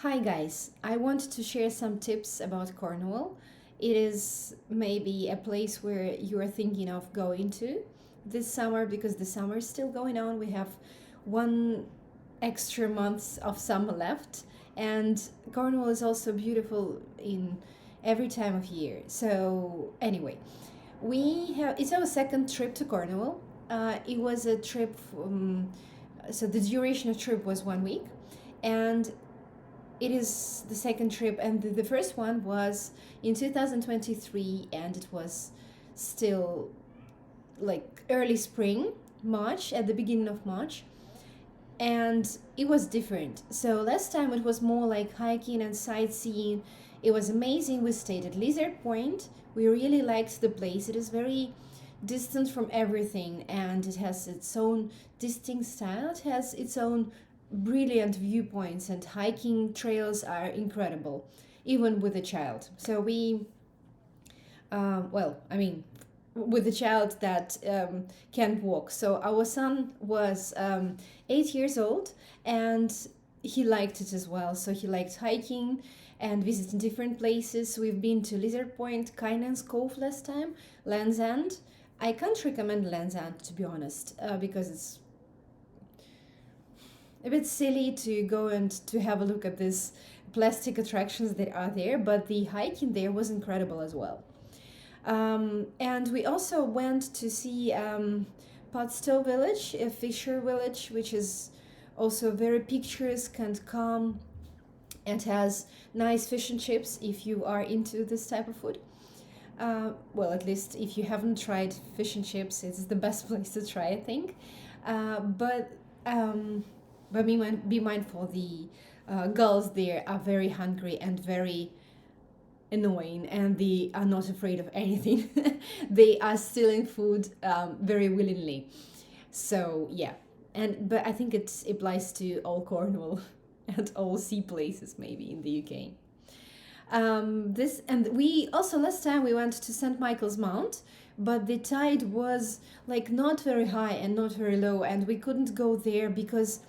Hi guys, I wanted to share some tips about Cornwall. It is maybe a place where you are thinking of going to this summer because the summer is still going on. We have one extra month of summer left, and Cornwall is also beautiful in every time of year. So, anyway, it's our second trip to Cornwall. It was a trip so the duration of trip was 1 week, and it is the second trip, and the first one was in 2023, and it was still like early spring, March, at the beginning of March, and it was different. So last time it was more like hiking and sightseeing. It was amazing. We stayed at Lizard Point. We really liked the place. It is very distant from everything, and it has its own distinct style. It has its own brilliant viewpoints, and hiking trails are incredible, even with a child. So I mean, with a child that can't walk. So our son was 8 years old, and he liked it as well. So he liked hiking and visiting different places. We've been to Lizard Point, Kynan's Cove last time, Land's End. I can't recommend Land's End, to be honest, because it's a bit silly to go and to have a look at these plastic attractions that are there, but the hiking there was incredible as well. And we also went to see Potstow Village, a fisher village, which is also very picturesque and calm, and has nice fish and chips if you are into this type of food. Well, at least if you haven't tried fish and chips, it's the best place to try, I think. Uh, but um, but be mindful, the girls there are very hungry and very annoying, and they are not afraid of anything. They are stealing food very willingly. So yeah, but I think it applies to all Cornwall and all sea places maybe in the UK. This and we also last time we went to St. Michael's Mount, but the tide was like not very high and not very low, and we couldn't go there because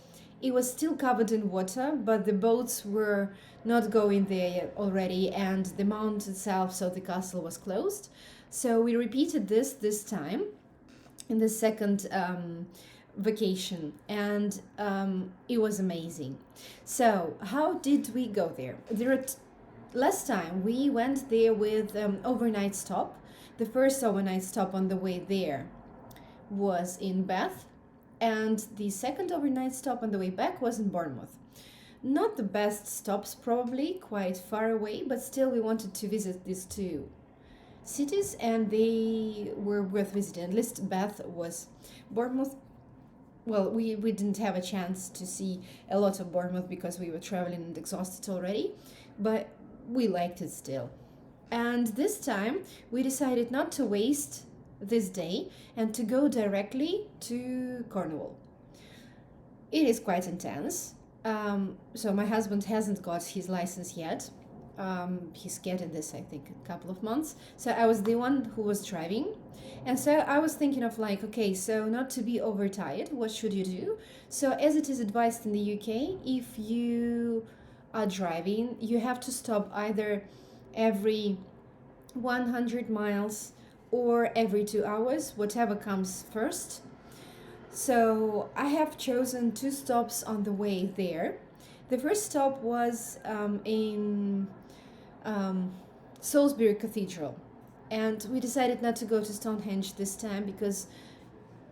it was still covered in water, but the boats were not going there yet already, and the mount itself, so the castle, was closed. So we repeated this time in the second vacation, and it was amazing. So how did we go there? Last time we went there with overnight stop. The first overnight stop on the way there was in Bath, and the second overnight stop on the way back was in Bournemouth. Not the best stops, probably quite far away, but still we wanted to visit these two cities, and they were worth visiting. At least Bath was. Bournemouth, well, we didn't have a chance to see a lot of Bournemouth because we were traveling and exhausted already, but we liked it still. And this time we decided not to waste this day and to go directly to Cornwall. It is quite intense. So my husband hasn't got his license yet. He's getting this, I think, a couple of months. So I was the one who was driving. And so I was thinking of like, okay, so not to be overtired, what should you do? So as it is advised in the UK, if you are driving, you have to stop either every 100 miles or every 2 hours, whatever comes first. So I have chosen two stops on the way there. The first stop was in Salisbury Cathedral, and we decided not to go to Stonehenge this time because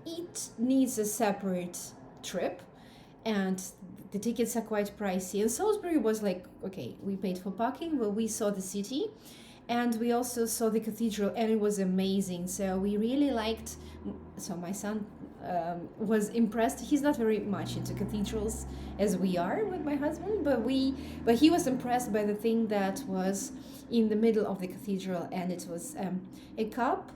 it needs a separate trip, and the tickets are quite pricey. And Salisbury was like, okay, we paid for parking, but we saw the city, and we also saw the cathedral, and it was amazing. So we really liked. So my son was impressed. He's not very much into cathedrals as we are with my husband, but he was impressed by the thing that was in the middle of the cathedral, and it was a cup.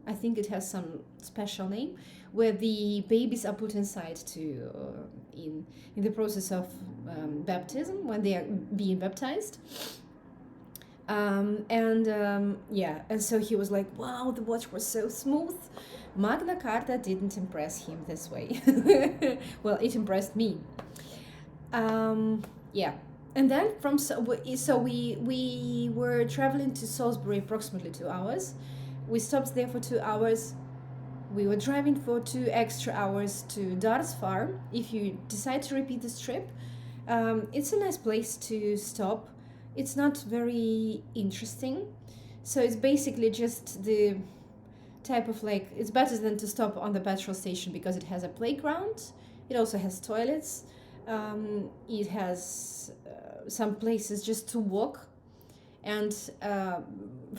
I think it has some special name, where the babies are put inside to in the process of baptism, when they are being baptized. And so he was like, wow, the watch was so smooth. Magna Carta didn't impress him this way. Well, it impressed me. Yeah, And then we were traveling to Salisbury approximately 2 hours. We stopped there for 2 hours. We were driving for 2 extra hours to Dart's Farm. If you decide to repeat this trip, it's a nice place to stop. It's not very interesting, so it's basically just the type of like, it's better than to stop on the petrol station because it has a playground. It also has toilets. It has some places just to walk, and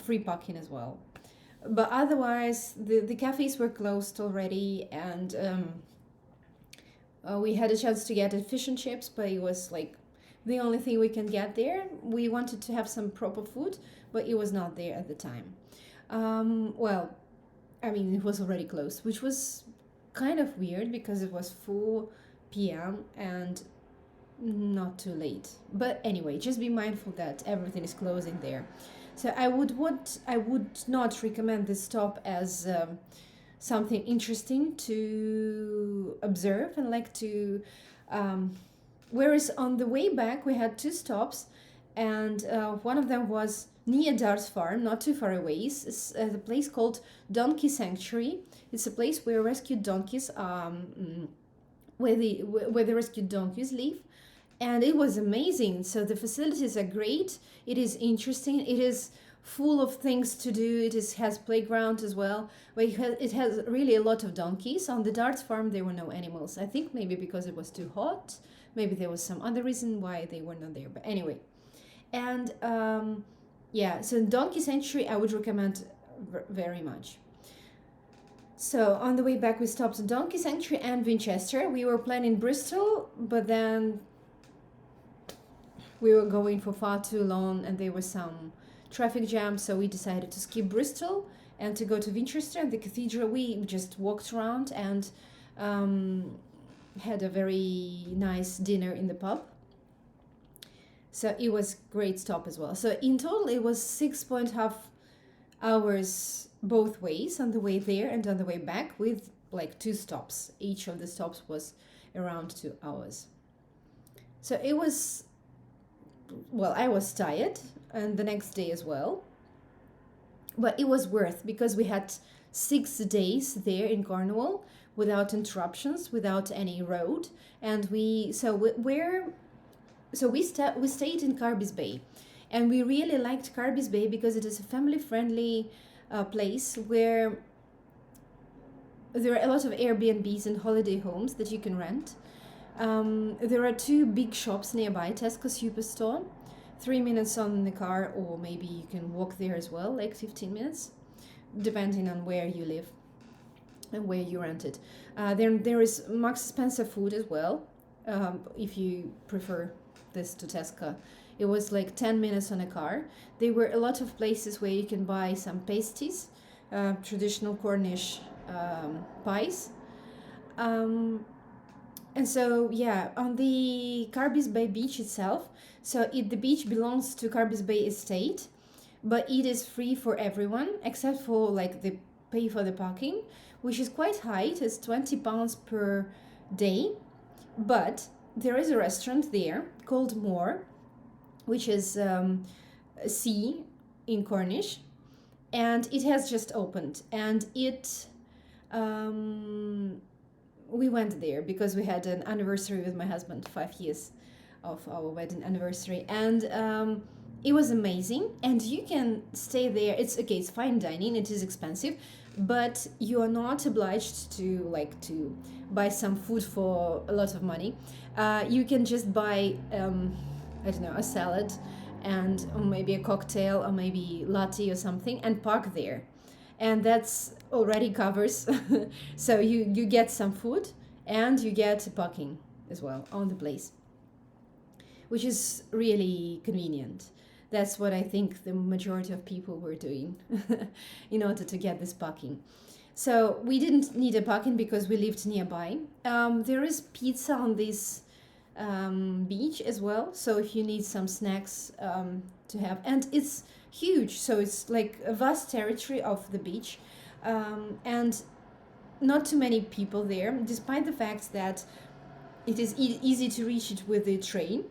free parking as well. But otherwise, the cafes were closed already, and we had a chance to get a fish and chips, but it was like the only thing we can get there. We wanted to have some proper food, but it was not there at the time. Well, I mean, it was already closed, which was kind of weird because it was 4 p.m. and not too late. But anyway, just be mindful that everything is closing there. So I would not recommend this stop as something interesting to observe and like to. Whereas on the way back we had two stops, and one of them was near Dart's Farm, not too far away. It's a place called Donkey Sanctuary. It's a place where rescued donkeys, where the rescued donkeys live, and it was amazing. So the facilities are great. It is interesting. It is full of things to do. Has playground as well, where it has really a lot of donkeys. On the Darts Farm there were no animals. I think maybe because it was too hot. Maybe there was some other reason why they were not there. But anyway, and yeah, so Donkey Sanctuary I would recommend very much. So on the way back we stopped at Donkey Sanctuary and Winchester. We were planning Bristol, but then we were going for far too long and there was some traffic jam, so we decided to skip Bristol and to go to Winchester and the cathedral. We just walked around and had a very nice dinner in the pub. So it was great stop as well. So in total it was 6.5 hours both ways, on the way there and on the way back, with like two stops. Each of the stops was around 2 hours. So it was, well, I was tired, and the next day as well, but it was worth, because we had 6 days there in Cornwall without interruptions, without any road, and we stayed in Carbis Bay, and we really liked Carbis Bay because it is a family friendly place where there are a lot of Airbnbs and holiday homes that you can rent. There are 2 big shops nearby, Tesco Superstore, 3 minutes on the car, or maybe you can walk there as well, like 15 minutes, depending on where you live and where you rent it. There is Marks Spencer food as well, if you prefer this to Tesco. It was like 10 minutes on a car. There were a lot of places where you can buy some pasties, traditional Cornish pies. And so, yeah, on the Carbis Bay beach itself, the beach belongs to Carbis Bay Estate, but it is free for everyone except for like the pay for the parking, which is quite high. It's £20 per day, but there is a restaurant there called Moor, which is sea in Cornish, and it has just opened, and we went there because we had an anniversary with my husband, 5 years of our wedding anniversary, and it was amazing. And you can stay there. It's fine dining. It is expensive, but you are not obliged to buy some food for a lot of money. You can just buy I don't know, a salad or maybe a cocktail or maybe latte or something, and park there, and that's already covers. So you get some food and you get parking as well on the place, which is really convenient. That's what I think the majority of people were doing in order to get this parking. So we didn't need a parking because we lived nearby. There is pizza on this beach as well, so if you need some snacks to have, and it's huge, so it's like a vast territory of the beach, and not too many people there, despite the fact that it is easy to reach it with the train.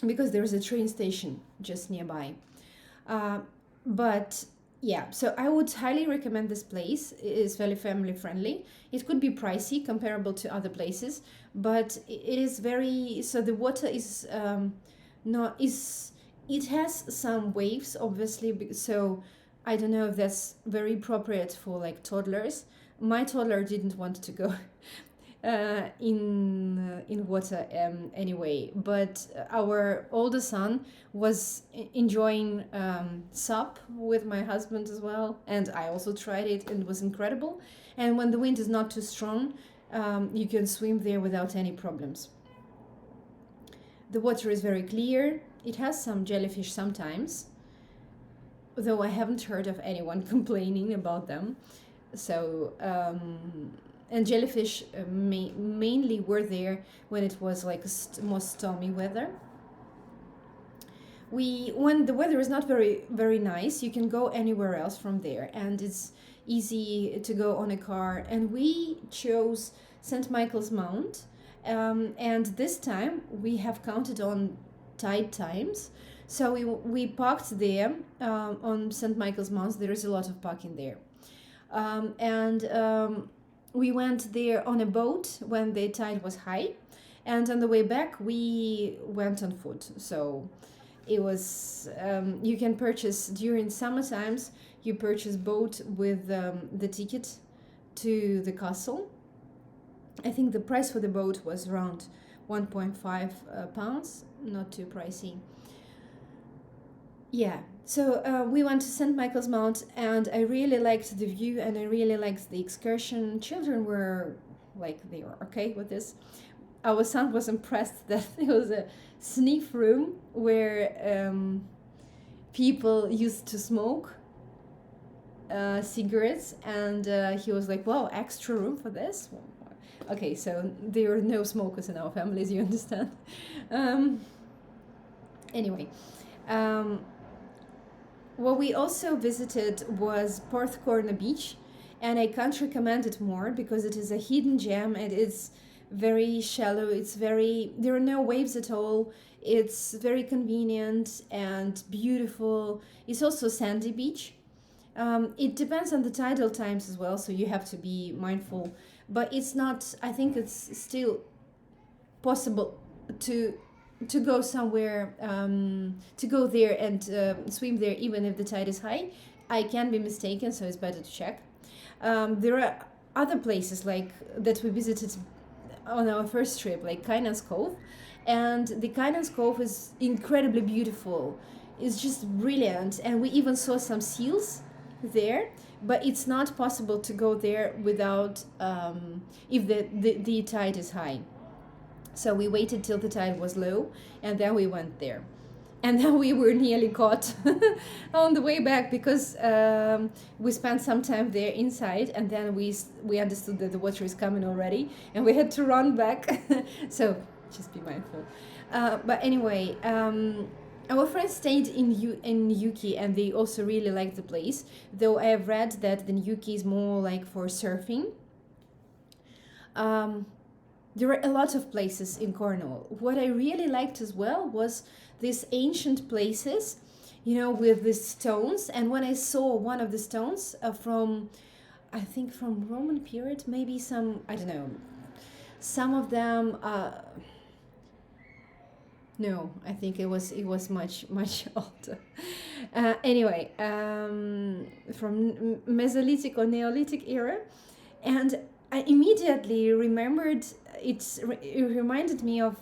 because there's a train station just nearby. Uh, but yeah, so I would highly recommend this place. It is very family friendly. It could be pricey comparable to other places, but it is very, so the water is not is it has some waves obviously, so I don't know if that's very appropriate for like toddlers. My toddler didn't want to go in water anyway, but our older son was enjoying sup with my husband as well, and I also tried it and it was incredible. And when the wind is not too strong, you can swim there without any problems. The water is very clear. It has some jellyfish sometimes, though I haven't heard of anyone complaining about them. So and jellyfish mainly were there when it was like more stormy weather. When the weather is not very nice, you can go anywhere else from there, and it's easy to go on a car. And we chose St. Michael's Mount, and this time we have counted on tide times. So we parked there on St. Michael's Mount. There is a lot of parking there, and we went there on a boat when the tide was high, and on the way back we went on foot. So it was you can purchase during summer times. You purchase boat with the ticket to the castle. I think the price for the boat was around 1.5 pounds, not too pricey. Yeah, so we went to St. Michael's Mount, and I really liked the view, and I really liked the excursion. Children were they were okay with this. Our son was impressed that there was a sniff room where people used to smoke cigarettes, and he was like, wow, extra room for this? Okay, so there are no smokers in our families, you understand. Anyway, what we also visited was Porthcurno Beach, and I can't recommend it more because it is a hidden gem, and it's very shallow. There are no waves at all. It's very convenient and beautiful. It's also sandy beach. It depends on the tidal times as well, so you have to be mindful. But it's not, I think it's still possible to go somewhere, to go there and swim there even if the tide is high. I can be mistaken, so it's better to check. There are other places like that we visited on our first trip, like Kynan's Cove, and the Kynan's Cove is incredibly beautiful. It's just brilliant, and we even saw some seals there, but it's not possible to go there without if the tide is high. So we waited till the tide was low, and then we went there. And then we were nearly caught on the way back because we spent some time there inside, and then we understood that the water is coming already, and we had to run back. So just be mindful. But anyway, our friends stayed in Yuki, and they also really liked the place. Though I have read that the Yuki is more like for surfing. There are a lot of places in Cornwall. What I really liked as well was these ancient places, with the stones. And when I saw one of the stones I think from Roman period, maybe some, I don't know, some of them, no, I think it was much older. Anyway, from Mesolithic or Neolithic era, and I immediately remembered it reminded me of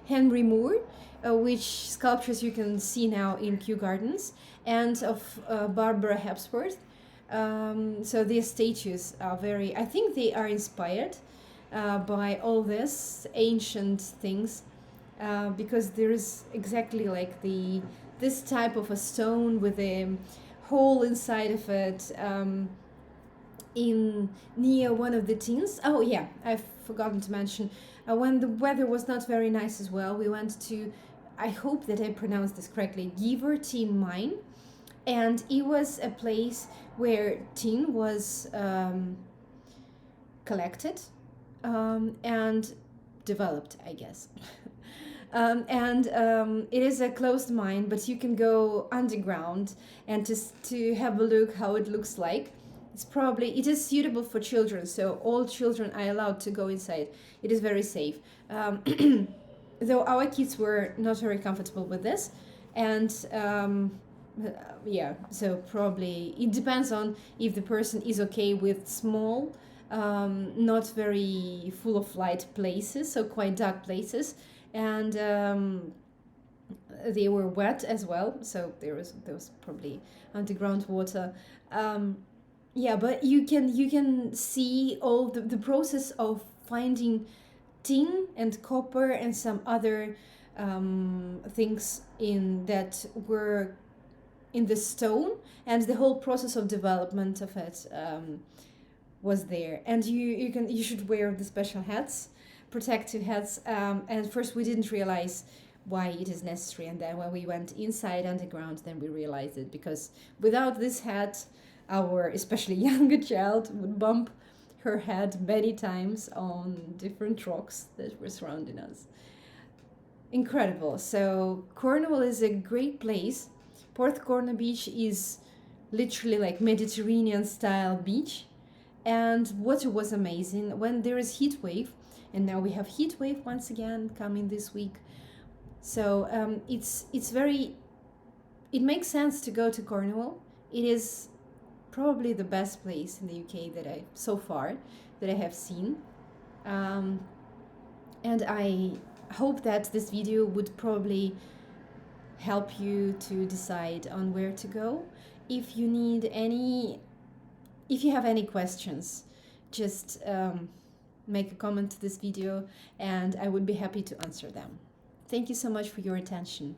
Henry Moore, which sculptures you can see now in Kew Gardens, and of Barbara Hepsworth. So these statues are I think they are inspired by all this ancient things, because there is exactly like this type of a stone with a hole inside of it, in near one of the tins. Oh yeah, I've forgotten to mention, when the weather was not very nice as well, we went to, I hope that I pronounced this correctly, Giver Tin Mine, and it was a place where tin was collected and developed, I guess. It is a closed mine, but you can go underground and to have a look how it looks like. It is suitable for children, so all children are allowed to go inside. It is very safe. Though our kids were not very comfortable with this, and yeah, so probably it depends on if the person is okay with small, not very full of light places, so quite dark places, and they were wet as well, so there was probably underground water. Yeah, but you can see all the process of finding tin and copper and some other things in that were in the stone, and the whole process of development of it was there. And you should wear the special hats, protective hats. And first we didn't realize why it is necessary, and then when we went inside underground, then we realized it, because without this hat, our especially younger child would bump her head many times on different rocks that were surrounding us. Incredible. So Cornwall is a great place. Porthcurno Beach is literally like Mediterranean style beach, and water was amazing. When there is heat wave, and now we have heat wave once again coming this week, so it makes sense to go to Cornwall. It is probably the best place in the UK that I have seen, and I hope that this video would probably help you to decide on where to go. If you have any questions, just make a comment to this video, and I would be happy to answer them. Thank you so much for your attention.